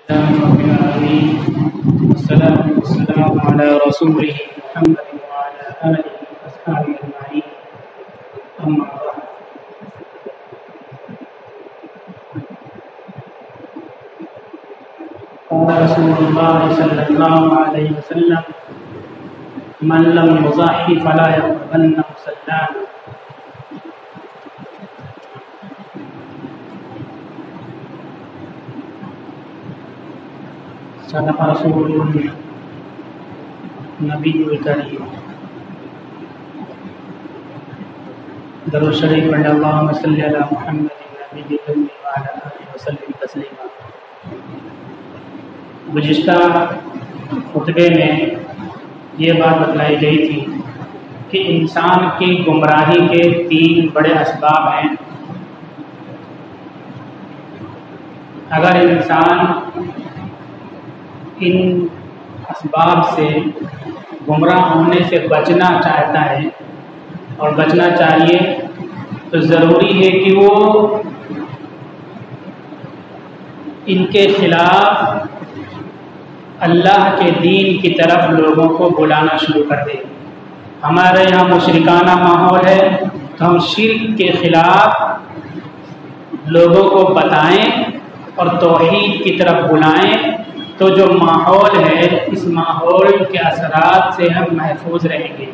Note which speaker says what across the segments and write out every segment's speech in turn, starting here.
Speaker 1: رب العالمين والصلاة والسلام على رسوله محمد وعلى آله وأصحابه أجمعين أما بعد قال رسول الله صلى الله عليه وسلم من لم يضحي فلا يقربن مصلانا. صدق رسول النبی الکریم. درود شریف پڑھیں اللہم صلی علی محمد النبی الامی وعلی آلہ وسلم تسلیما. گزشتہ خطبے میں یہ بات بتلائی گئی تھی کہ انسان کی گمراہی کے 3 بڑے اسباب ہیں. اگر انسان ان اسباب سے گمراہ ہونے سے بچنا چاہتا ہے اور بچنا چاہیے تو ضروری ہے کہ وہ ان کے خلاف اللہ کے دین کی طرف لوگوں کو بلانا شروع کر دیں. ہمارے یہاں مشرکانہ ماحول ہے تو ہم شرک کے خلاف لوگوں کو بتائیں اور توحید کی طرف بلائیں تو جو ماحول ہے اس ماحول کے اثرات سے ہم محفوظ رہیں گے.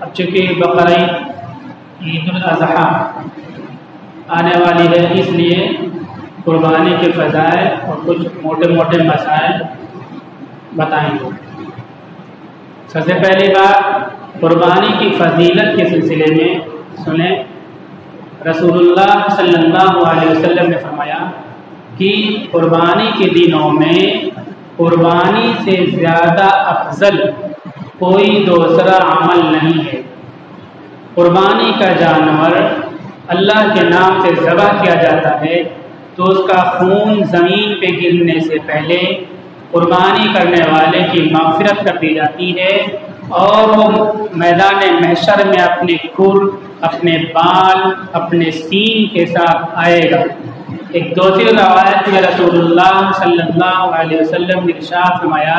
Speaker 1: اب چونکہ بقرعید عید الاضحیٰ آنے والی ہے اس لیے قربانی کے فضائل اور کچھ موٹے موٹے مسائل بتائیں گے. سب سے پہلی بات قربانی کی فضیلت کے سلسلے میں سنیں. رسول اللہ صلی اللہ علیہ وسلم نے فرمایا کہ قربانی کے دنوں میں قربانی سے زیادہ افضل کوئی دوسرا عمل نہیں ہے. قربانی کا جانور اللہ کے نام سے ذبح کیا جاتا ہے تو اس کا خون زمین پہ گرنے سے پہلے قربانی کرنے والے کی مغفرت کر دی جاتی ہے اور وہ میدان محشر میں اپنے کھر، اپنے بال، اپنے سین کے ساتھ آئے گا. ایک دوسری روایت میں رسول اللہ صلی اللہ علیہ وسلم نے ارشاد فرمایا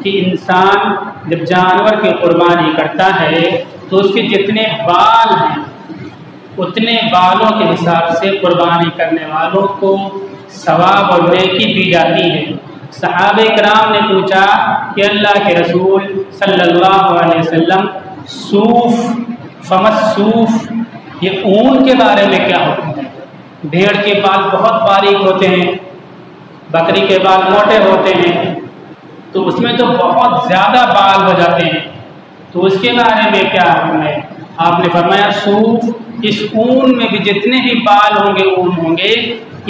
Speaker 1: کہ انسان جب جانور کی قربانی کرتا ہے تو اس کے جتنے بال ہیں اتنے بالوں کے حساب سے قربانی کرنے والوں کو ثواب اور نیکی دی جاتی ہے. صحابہ کرام نے پوچھا کہ اللہ کے رسول صلی اللہ علیہ وسلم صوف فمس صوف، یہ اون کے بارے میں کیا حکم ہے؟ بھیڑ کے بال بہت باریک ہوتے ہیں، بکری کے بال موٹے ہوتے ہیں، تو اس میں تو بہت زیادہ بال ہو جاتے ہیں، تو اس کے بارے میں کیا حکم ہے؟ آپ نے فرمایا صوف، اس اون میں بھی جتنے بھی بال ہوں گے اون ہوں گے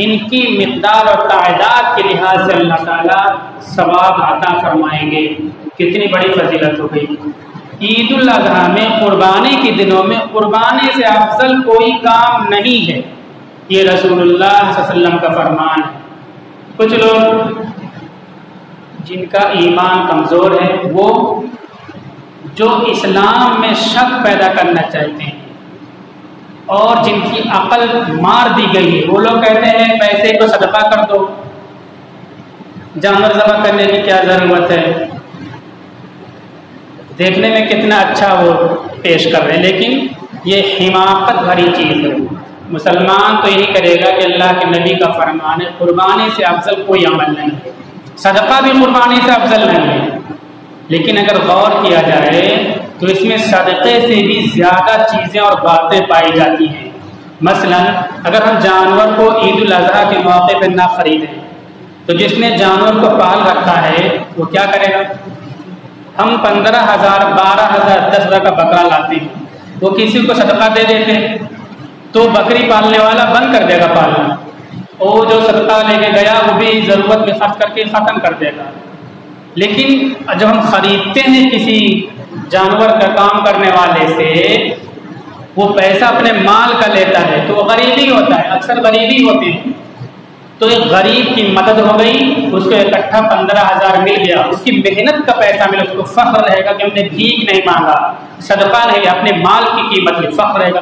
Speaker 1: ان کی مقدار اور تعداد کے لحاظ سے اللہ تعالیٰ ثواب عطا فرمائیں گے. کتنی بڑی فضیلت ہو گئی. عید الاضحیٰ میں قربانی کے دنوں میں قربانی سے افضل کوئی کام نہیں ہے. یہ رسول اللہ صلی اللہ علیہ وسلم کا فرمان ہے. کچھ لوگ جن کا ایمان کمزور ہے وہ جو اسلام میں شک پیدا کرنا چاہتے ہیں اور جن کی عقل مار دی گئی ہے وہ لوگ کہتے ہیں پیسے کو صدقہ کر دو، جانور ذبح کرنے کی کیا ضرورت ہے. دیکھنے میں کتنا اچھا وہ پیش کر رہے ہیں لیکن یہ حماقت بھری چیز ہے. مسلمان تو یہی کرے گا کہ اللہ کے نبی کا فرمان ہے قربانی سے افضل کوئی عمل نہیں ہے، صدقہ بھی قربانی سے افضل نہیں ہے. لیکن اگر غور کیا جائے تو اس میں صدقے سے بھی زیادہ چیزیں اور باتیں پائی جاتی ہیں. مثلا اگر ہم جانور کو عید الاضحیٰ کے موقع پہ نہ خریدیں تو جس نے جانور کو پال رکھا ہے وہ کیا کرے گا؟ ہم 15,000 12,000 10,000 کا بکرا لاتے ہیں، وہ کسی کو صدقہ دے دیتے ہیں تو بکری پالنے والا بند کر دے گا پالنا، اور جو صدقہ لے کے گیا وہ بھی ضرورت میں خرچ کر کے ختم کر دے گا. لیکن جب ہم خریدتے ہیں کسی جانور کا کام کرنے والے سے وہ پیسہ اپنے مال کا لیتا ہے تو وہ غریبی ہوتا ہے، اکثر غریبی ہوتے ہیں. تو ایک غریب کی مدد ہو گئی، اس کو اکٹھا 15,000 مل گیا، اس کی محنت کا پیسہ ملا، اس کو فخر رہے گا کہ ہم نے بھیک نہیں مانگا، صدقہ نہیں، اپنے مال کی قیمت میں فخر رہے گا.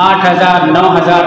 Speaker 1: 8,000, 9,000,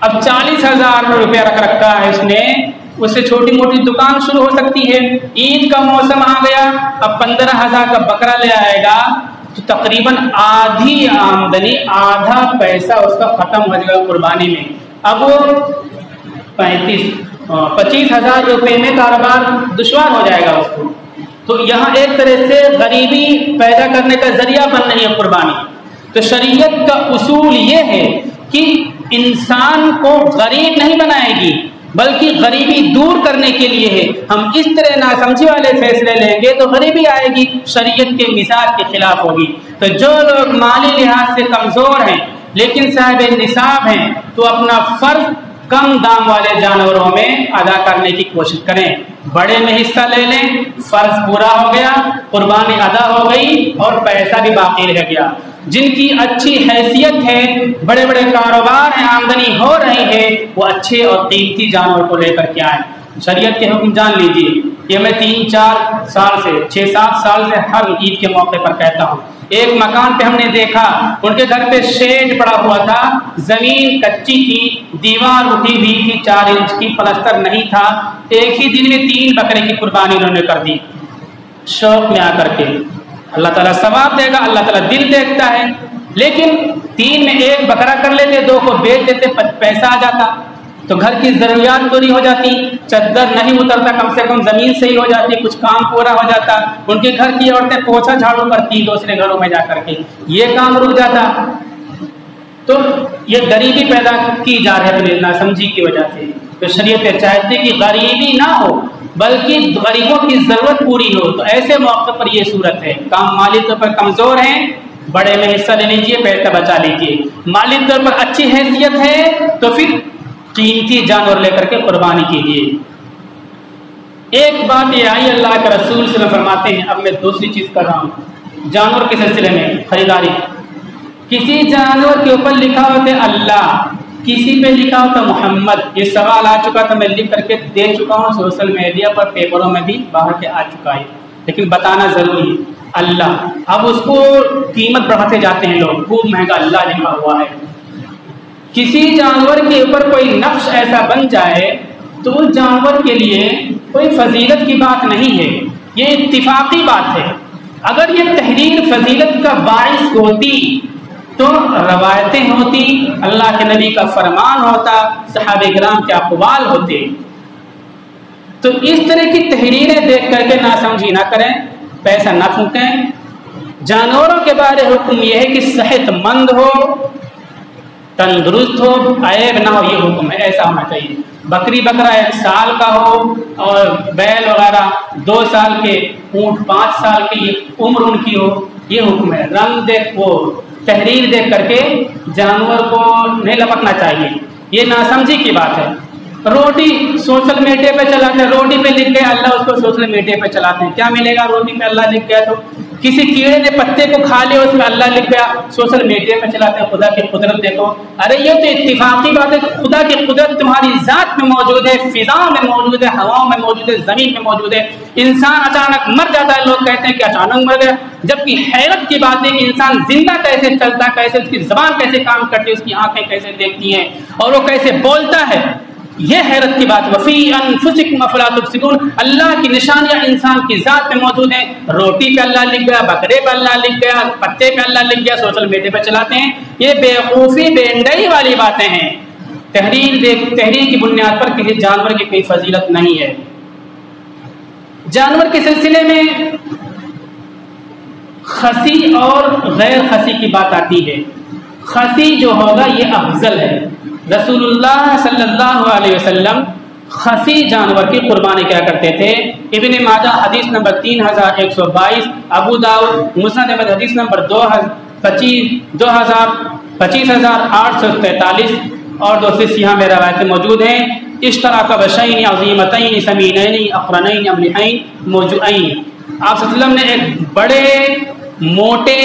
Speaker 1: اب 40,000 روپیہ رکھ رکھا ہے اس نے، اس سے چھوٹی موٹی دکان شروع ہو سکتی ہے، عید کا موسم آ گیا، اب 15,000 کا بکرا لے آئے گا تو تقریباً آدھی آمدنی، آدھا پیسہ اس کا ختم ہو جائے گا قربانی میں۔ اب وہ 25,000 روپے میں کاروبار دشوار ہو جائے گا اس کو۔ تو یہاں ایک طرح سے غریبی پیدا کرنے کا ذریعہ بن رہی ہے قربانی۔ تو شریعت کا اصول یہ ہے کہ انسان کو غریب نہیں بنائے گی، بلکہ غریبی دور کرنے کے لیے ہے۔ ہم اس طرح ناسمجھی والے فیصلے لیں گے تو غریبی آئے گی، شریعت کے مزاج کے خلاف ہوگی۔ تو جو لوگ مالی لحاظ سے کمزور ہیں لیکن صاحب نصاب ہیں تو اپنا فرض کم دام والے جانوروں میں ادا کرنے کی کوشش کریں، بڑے میں حصہ لے لیں، فرض پورا ہو گیا، قربانی ادا ہو گئی اور پیسہ بھی باقی رہ گیا۔ جن کی اچھی حیثیت ہے، بڑے بڑے کاروبار ہیں، آمدنی ہو رہی ہے، وہ اچھے اور قیمتی جانور کو لے کر کے آئیں۔ شریعت کے حکم جان لیجیے، یہ میں 3-4 سال سے 6-7 سال سے ہر عید کے موقع پر کہتا ہوں۔ ایک مکان پہ ہم نے دیکھا، ان کے گھر پہ شیڈ پڑا ہوا تھا، زمین کچی تھی، دیوار اٹھی ہوئی تھی 4 انچ کی، پلستر نہیں تھا، ایک ہی دن میں 3 بکرے کی قربانی انہوں نے کر دی، شوق میں آ کر کے۔ اللہ تعالیٰ ثواب دے گا، اللہ تعالیٰ دل دیکھتا ہے، لیکن 3 میں 1 بکرا کر لیتے، 2 کو بیچ دیتے، پیسہ آ جاتا تو گھر کی ضروریات پوری ہو جاتی، چادر نہیں اترتا، کم سے کم زمین صحیح ہو جاتی، کچھ کام پورا ہو جاتا، ان کے گھر کی عورتیں پوچھا جھاڑو کرتی دوسرے گھروں میں جا کر کے، یہ کام رک جاتا۔ تو یہ غریبی پیدا کی جا رہی ہے ناسمجھی کی وجہ سے۔ تو شریعت چاہتی کہ غریبی نہ ہو بلکہ غریبوں کی ضرورت پوری ہو، تو ایسے موقع پر یہ صورت ہے۔ کام مالی طور پر کمزور ہیں، بڑے میں حصہ لے لیجیے، پیسہ بچا لیجیے۔ مالی طور پر اچھی حیثیت ہے تو پھر قیمتی جانور لے کر کے قربانی کیجیے۔ ایک بات یہ آئی، اللہ کے رسول صلی اللہ علیہ وسلم فرماتے ہیں، اب میں دوسری چیز کر رہا ہوں جانور کے سلسلے میں خریداری۔ کسی جانور کے اوپر لکھا ہوتا ہے اللہ، کسی پہ لکھا ہوتا محمد۔ یہ سوال آ چکا تھا، میں لکھ کر کے دے چکا ہوں سوشل میڈیا پر، پیپروں میں بھی باہر کے آ چکا ہے، لیکن بتانا ضروری ہے اللہ۔ اب اس کو قیمت بڑھاتے جاتے ہیں لوگ، خوب مہنگا اللہ لکھا ہوا ہے۔ کسی جانور کے اوپر کوئی نقش ایسا بن جائے تو اس جانور کے لیے کوئی فضیلت کی بات نہیں ہے، یہ اتفاقی بات ہے۔ اگر یہ تحریر فضیلت کا باعث ہوتی تو روایتیں ہوتی، اللہ کے نبی کا فرمان ہوتا، صحابہ کرام کے اقوال ہوتے۔ تو اس طرح کی تحریریں دیکھ کر کے ناسمجھی نہ کریں، پیسہ نہ پھونکیں۔ جانوروں کے بارے حکم یہ ہے کہ صحت مند ہو، تندرست ہو، عیب نہ ہو، یہ حکم ہے، ایسا ہونا چاہیے۔ بکری بکرا 1 سال کا ہو اور بیل وغیرہ 2 سال کے، اونٹ 5 سال کی، یہ عمر ان کی ہو، یہ حکم ہے۔ رنگ دیکھ، وہ تحریر دیکھ کر کے جانور کو نہیں لپکنا چاہیے، یہ ناسمجھی کی بات ہے۔ روٹی سوشل میڈیا پہ چلاتے ہیں، روٹی پہ لکھ گیا اللہ، اس کو سوشل میڈیا پہ چلاتے ہیں، کیا ملے گا؟ روٹی پہ اللہ لکھ گیا تو کسی کیڑے نے پتے کو کھا لیا، اس میں اللہ لکھ گیا، سوشل میڈیا پہ چلاتے ہیں خدا کی قدرت دیکھو۔ ارے یہ تو اتفاقی بات ہے، خدا کی قدرت تمہاری ذات میں موجود ہے، فضا میں موجود ہے، ہواؤں میں موجود ہے، زمین میں موجود ہے۔ انسان اچانک مر جاتا ہے، لوگ کہتے ہیں کہ اچانک مر گیا، جبکہ حیرت کی بات ہے کہ انسان زندہ کیسے چلتا ہے، کیسے اس کی زبان کیسے کام کرتی ہے، اس کی آنکھیں کیسے دیکھتی ہیں اور وہ کیسے بولتا ہے، یہ حیرت کی بات۔ وفی انفسکم افلا تبصرون، اللہ کی نشانیاں انسان کی ذات میں موجود ہیں۔ روٹی پہ اللہ لکھ گیا، بکرے پہ اللہ لکھ گیا، پتے پہ اللہ لکھ گیا، سوشل میڈیا پہ چلاتے ہیں، یہ بیوقوفی بینڈائی والی باتیں ہیں۔ تحریر کی بنیاد پر کسی جانور کی کوئی فضیلت نہیں ہے۔ جانور کے سلسلے میں خسی اور غیر خسی کی بات آتی ہے۔ خسی جو ہوگا یہ افضل ہے۔ رسول اللہ صلی اللہ علیہ وسلم خسی جانور کی قربانی کیا کرتے تھے۔ ابن ماجہ حدیث نمبر 3122، ابو داؤد مسند احمد حدیث نمبر 25843 اور دوسری سیاح میں روایتیں موجود ہیں۔ اشتراک بشین عظیمتین سمینین اقرنین املحین موجوعین، آپ صلی اللہ علیہ وسلم نے ایک بڑے موٹے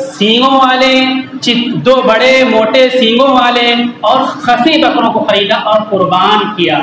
Speaker 1: سینگوں والے 2 بڑے موٹے سینگوں والے اور خسی بکروں کو خریدا اور قربان کیا۔